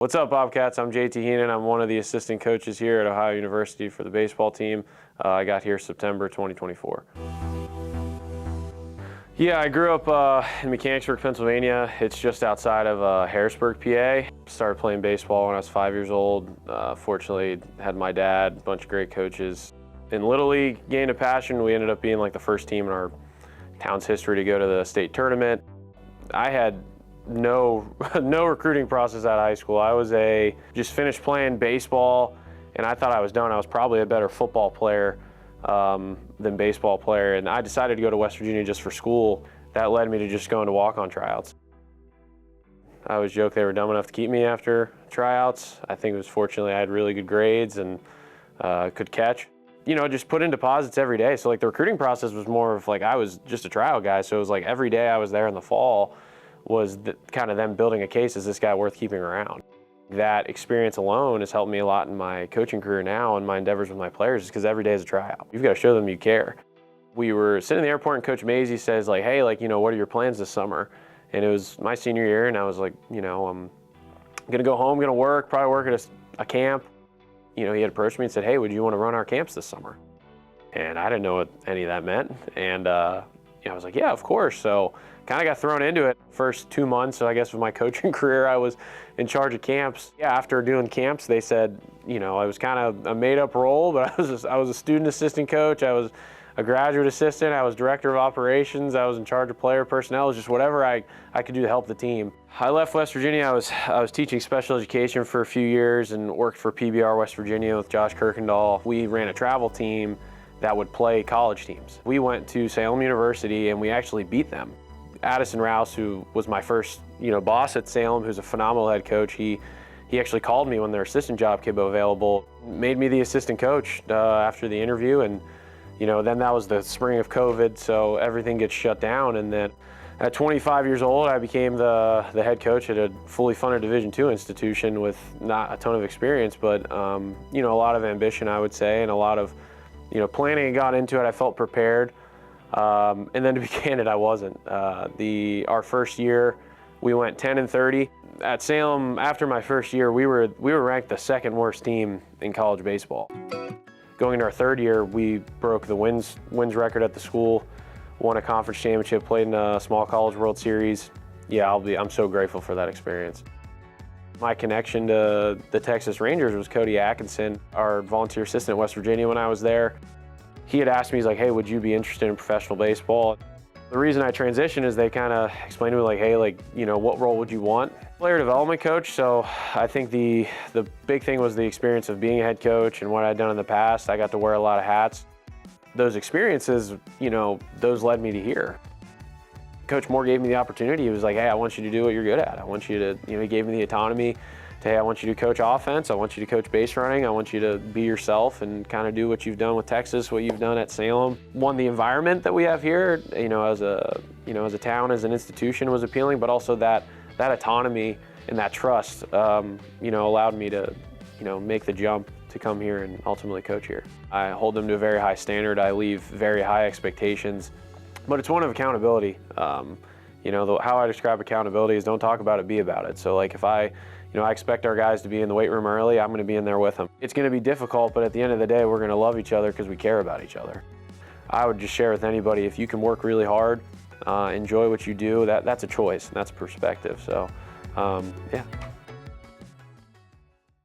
What's up, Bobcats? I'm JT Heenan. I'm one of the assistant coaches here at Ohio University for the baseball team. I got here September 2024. Yeah, I grew up in Mechanicsburg, Pennsylvania. It's just outside of Harrisburg, PA. Started playing baseball when I was 5 years old. Fortunately, had my dad, a bunch of great coaches. In Little League, gained a passion. We ended up being like the first team in our town's history to go to the state tournament. I had no recruiting process out of high school. I was just finished playing baseball, and I thought I was done. I was probably a better football player than baseball player, and I decided to go to West Virginia just for school. That led me to just going to walk-on tryouts. I always joke they were dumb enough to keep me after tryouts. I think it was fortunately I had really good grades and could catch. You know, just put in deposits every day. So like the recruiting process was more of like I was just a tryout guy, so it was like every day I was there in the fall was kind of them building a case, is this guy worth keeping around? That experience alone has helped me a lot in my coaching career now and my endeavors with my players, because every day is a tryout. You've got to show them you care. We were sitting in the airport and Coach Mazey says like, hey, like, you know, what are your plans this summer? And it was my senior year, and I was like, you know, I'm gonna go home, gonna work, probably work at a camp. You know, he had approached me and said, hey, would you want to run our camps this summer? And I didn't know what any of that meant. And I was like, yeah, of course. So kind of got thrown into it. First 2 months, so I guess of my coaching career, I was in charge of camps. Yeah, after doing camps, they said, you know, I was kind of a made-up role, but I was a student assistant coach. I was a graduate assistant. I was director of operations. I was in charge of player personnel. It was just whatever I could do to help the team. I left West Virginia. I was teaching special education for a few years and worked for PBR West Virginia with Josh Kirkendall. We ran a travel team that would play college teams. We went to Salem University and we actually beat them. Addison Rouse, who was my first boss at Salem, who's a phenomenal head coach, he actually called me when their assistant job came available, made me the assistant coach after the interview, and then that was the spring of COVID, so everything gets shut down. And then at 25 years old, I became the head coach at a fully funded Division II institution with not a ton of experience, but a lot of ambition, I would say, and a lot of planning and got into it. I felt prepared. And then to be candid, I wasn't. Our first year, we went 10-30. At Salem, after my first year, we were ranked the second worst team in college baseball. Going into our third year, we broke the wins record at the school, won a conference championship, played in a small college World Series. Yeah, I'm so grateful for that experience. My connection to the Texas Rangers was Cody Atkinson, our volunteer assistant at West Virginia when I was there. He had asked me, he's like, hey, would you be interested in professional baseball? The reason I transitioned is they kind of explained to me like, hey, like, what role would you want? Player development coach, so I think the big thing was the experience of being a head coach and what I'd done in the past. I got to wear a lot of hats. Those experiences, those led me to here. Coach Moore gave me the opportunity. He was like, hey, I want you to do what you're good at. I want you to, he gave me the autonomy to, hey, I want you to coach offense. I want you to coach base running. I want you to be yourself and kind of do what you've done with Texas, what you've done at Salem. One, the environment that we have here, as a town, as an institution was appealing, but also that autonomy and that trust, allowed me to, make the jump to come here and ultimately coach here. I hold them to a very high standard. I leave very high expectations, but it's one of accountability. How I describe accountability is don't talk about it, be about it. So like if I expect our guys to be in the weight room early, I'm going to be in there with them. It's going to be difficult, but at the end of the day, we're going to love each other because we care about each other. I would just share with anybody, if you can work really hard, enjoy what you do, that's a choice, and that's a perspective. So, yeah.